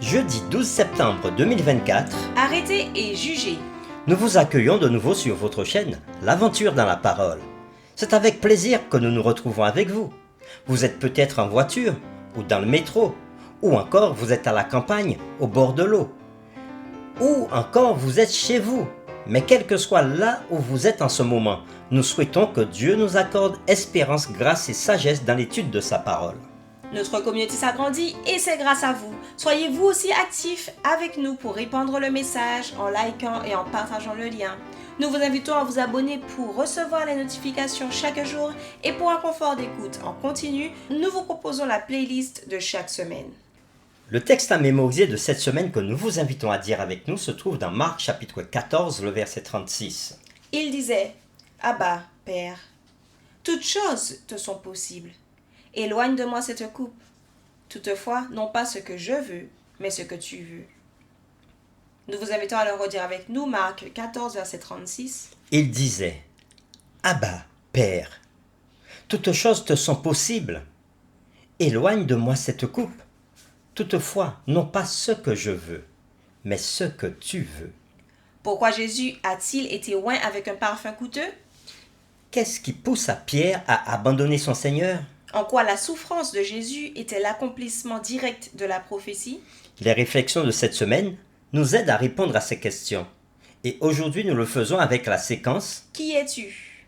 Jeudi 12 septembre 2024, Arrêtez et jugez. nous vous accueillons de nouveau sur votre chaîne, L'Aventure dans la Parole. C'est avec plaisir que nous nous retrouvons avec vous. Vous êtes peut-être en voiture, ou dans le métro, ou encore vous êtes à la campagne, au bord de l'eau, ou encore vous êtes chez vous. Mais quel que soit là où vous êtes en ce moment, nous souhaitons que Dieu nous accorde espérance, grâce et sagesse dans l'étude de sa parole. Notre communauté s'agrandit et c'est grâce à vous. Soyez vous aussi actifs avec nous pour répandre le message en likant et en partageant le lien. Nous vous invitons à vous abonner pour recevoir les notifications chaque jour et pour un confort d'écoute en continu, nous vous proposons la playlist de chaque semaine. Le texte à mémoriser de cette semaine que nous vous invitons à dire avec nous se trouve dans Marc chapitre 14, le verset 36. Il disait, Abba, Père, toutes choses te sont possibles. Éloigne de moi cette coupe. Toutefois, non pas ce que je veux, mais ce que tu veux. Nous vous invitons à le redire avec nous, Marc 14, verset 36. Il disait, Abba, Père, toutes choses te sont possibles. Éloigne de moi cette coupe. Toutefois, non pas ce que je veux, mais ce que tu veux. Pourquoi Jésus a-t-il été oint avec un parfum coûteux? Qu'est-ce qui pousse à Pierre à abandonner son Seigneur? En quoi la souffrance de Jésus était l'accomplissement direct de la prophétie? Les réflexions de cette semaine nous aident à répondre à ces questions. Et aujourd'hui, nous le faisons avec la séquence « Qui es-tu »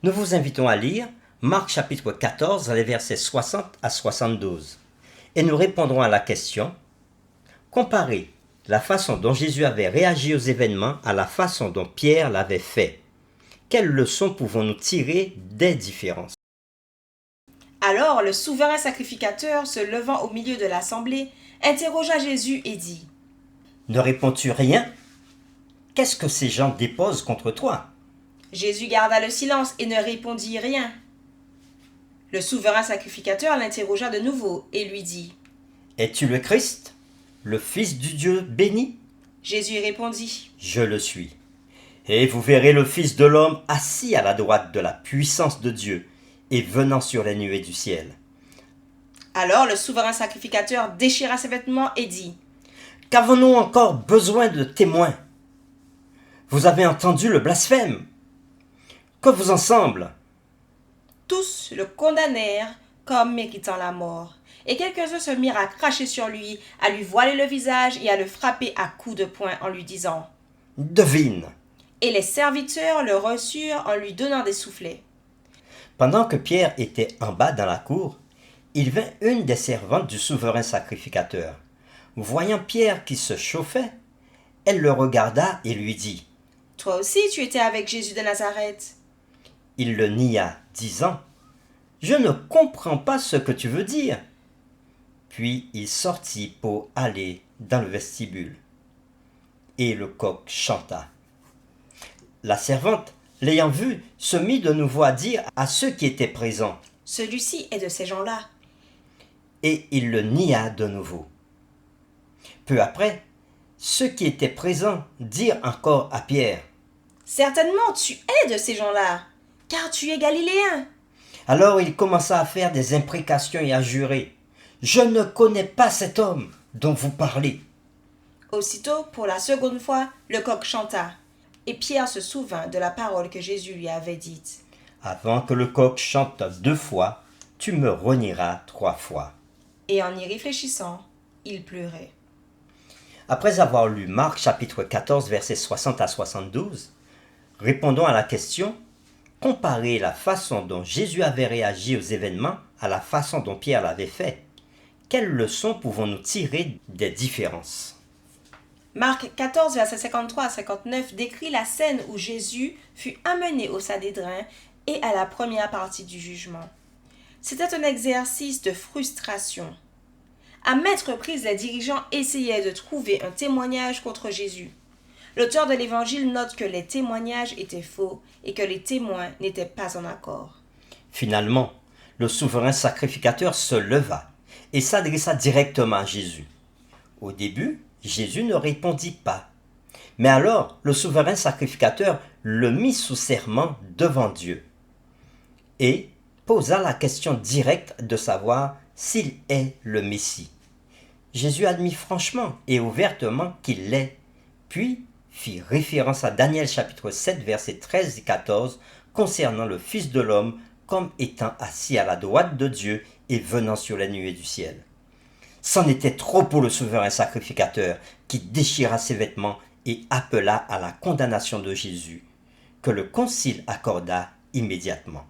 Nous vous invitons à lire Marc chapitre 14, les versets 60 à 72. Et nous répondrons à la question « Comparez la façon dont Jésus avait réagi aux événements à la façon dont Pierre l'avait fait. Quelles leçons pouvons-nous tirer des différences ?» Alors le souverain sacrificateur, se levant au milieu de l'assemblée, interrogea Jésus et dit « Ne réponds-tu rien? Qu'est-ce que ces gens déposent contre toi ?» Jésus garda le silence et ne répondit rien. Le souverain sacrificateur l'interrogea de nouveau et lui dit « Es-tu le Christ, le Fils du Dieu béni ?» Jésus répondit « Je le suis. Et vous verrez le Fils de l'homme assis à la droite de la puissance de Dieu et venant sur les nuées du ciel. » Alors le souverain sacrificateur déchira ses vêtements et dit « Qu'avons-nous encore besoin de témoins? Vous avez entendu le blasphème. Que vous en semble ?» Tous le condamnèrent comme méritant la mort. Et quelques-uns se mirent à cracher sur lui, à lui voiler le visage et à le frapper à coups de poing en lui disant « Devine !» Et les serviteurs le reçurent en lui donnant des soufflets. Pendant que Pierre était en bas dans la cour, il vint une des servantes du souverain sacrificateur. Voyant Pierre qui se chauffait, elle le regarda et lui dit « Toi aussi tu étais avec Jésus de Nazareth. » Il le nia, disant « Je ne comprends pas ce que tu veux dire. » Puis il sortit pour aller dans le vestibule. Et le coq chanta. La servante, l'ayant vu, se mit de nouveau à dire à ceux qui étaient présents « Celui-ci est de ces gens-là. » Et il le nia de nouveau. Peu après, ceux qui étaient présents dirent encore à Pierre « Certainement tu es de ces gens-là, car tu es galiléen. » Alors il commença à faire des imprécations et à jurer « Je ne connais pas cet homme dont vous parlez. » Aussitôt, pour la seconde fois, le coq chanta, et Pierre se souvint de la parole que Jésus lui avait dite. « Avant que le coq chante 2 fois, tu me renieras 3 fois. » Et en y réfléchissant, il pleurait. Après avoir lu Marc chapitre 14, versets 60 à 72, répondons à la question « Comparez la façon dont Jésus avait réagi aux événements à la façon dont Pierre l'avait fait. Quelles leçons pouvons-nous tirer des différences ?» Marc 14, versets 53 à 59 décrit la scène où Jésus fut amené au Sanhédrin et à la première partie du jugement. C'était un exercice de frustration. À maintes reprises, les dirigeants essayaient de trouver un témoignage contre Jésus. L'auteur de l'Évangile note que les témoignages étaient faux et que les témoins n'étaient pas en accord. Finalement, le souverain sacrificateur se leva et s'adressa directement à Jésus. Au début, Jésus ne répondit pas. Mais alors, le souverain sacrificateur le mit sous serment devant Dieu et posa la question directe de savoir s'il est le Messie. Jésus admit franchement et ouvertement qu'il l'est, puis fit référence à Daniel chapitre 7 versets 13 et 14 concernant le Fils de l'homme comme étant assis à la droite de Dieu et venant sur les nuées du ciel. C'en était trop pour le souverain sacrificateur qui déchira ses vêtements et appela à la condamnation de Jésus, que le concile accorda immédiatement.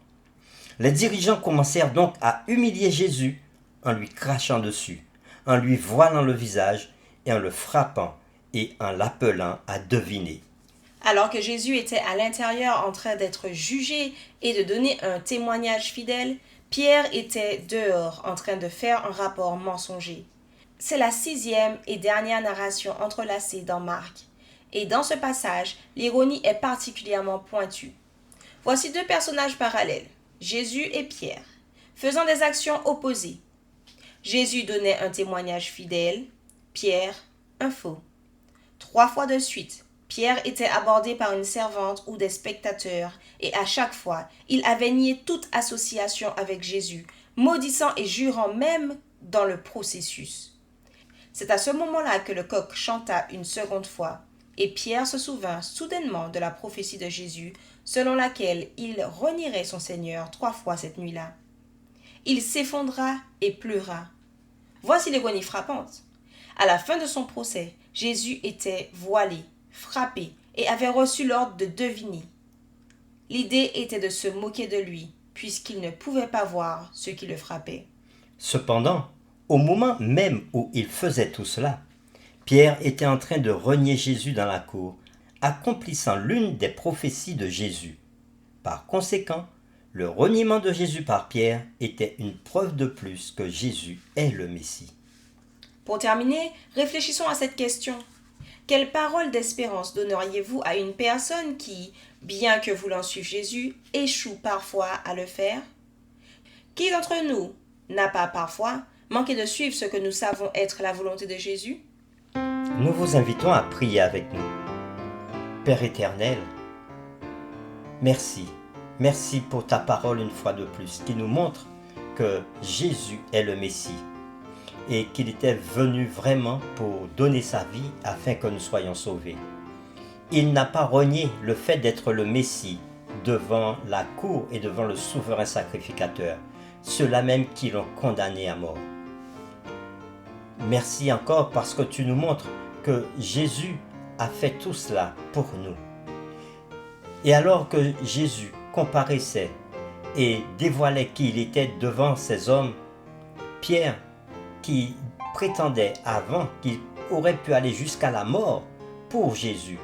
Les dirigeants commencèrent donc à humilier Jésus en lui crachant dessus, en lui voilant le visage et en le frappant et en l'appelant à deviner. Alors que Jésus était à l'intérieur en train d'être jugé et de donner un témoignage fidèle, Pierre était dehors en train de faire un rapport mensonger. C'est la 6e et dernière narration entrelacée dans Marc. Et dans ce passage, l'ironie est particulièrement pointue. Voici 2 personnages parallèles, Jésus et Pierre, faisant des actions opposées. Jésus donnait un témoignage fidèle, Pierre un faux. 3 fois de suite, Pierre était abordé par une servante ou des spectateurs, et à chaque fois, il avait nié toute association avec Jésus, maudissant et jurant même dans le processus. C'est à ce moment-là que le coq chanta une seconde fois, et Pierre se souvint soudainement de la prophétie de Jésus, selon laquelle il renierait son Seigneur 3 fois cette nuit-là. Il s'effondra et pleura. Voici l'ironie frappante. À la fin de son procès, Jésus était voilé, frappé et avait reçu l'ordre de deviner. L'idée était de se moquer de lui, puisqu'il ne pouvait pas voir ce qui le frappait. Cependant, au moment même où il faisait tout cela, Pierre était en train de renier Jésus dans la cour, accomplissant l'une des prophéties de Jésus. Par conséquent, le reniement de Jésus par Pierre était une preuve de plus que Jésus est le Messie. Pour terminer, réfléchissons à cette question. Quelle parole d'espérance donneriez-vous à une personne qui, bien que voulant suivre Jésus, échoue parfois à le faire? Qui d'entre nous n'a pas parfois manqué de suivre ce que nous savons être la volonté de Jésus? Nous vous invitons à prier avec nous. Père éternel, merci. Merci pour ta parole une fois de plus qui nous montre que Jésus est le Messie et qu'il était venu vraiment pour donner sa vie afin que nous soyons sauvés. Il n'a pas renié le fait d'être le Messie devant la cour et devant le souverain sacrificateur, ceux-là même qui l'ont condamné à mort. Merci encore parce que tu nous montres que Jésus a fait tout cela pour nous. Et alors que Jésus comparaissait et dévoilait qui il était devant ces hommes, Pierre, qui prétendait avant qu'il aurait pu aller jusqu'à la mort pour Jésus,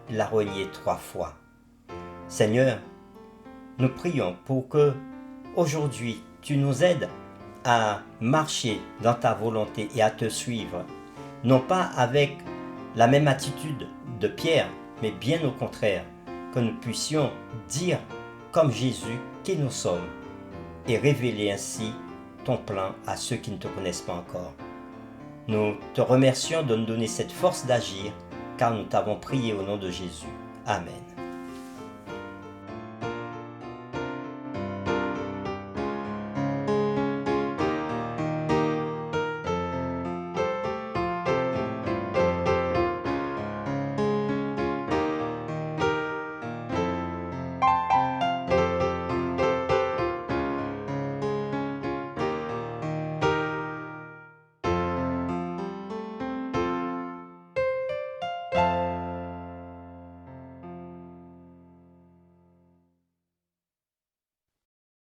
l'a renié 3 fois. Seigneur, nous prions pour que aujourd'hui tu nous aides à marcher dans ta volonté et à te suivre, non pas avec la même attitude de Pierre, mais bien au contraire, que nous puissions dire comme Jésus qui nous sommes et révéler ainsi ton plan à ceux qui ne te connaissent pas encore. Nous te remercions de nous donner cette force d'agir car nous t'avons prié au nom de Jésus. Amen.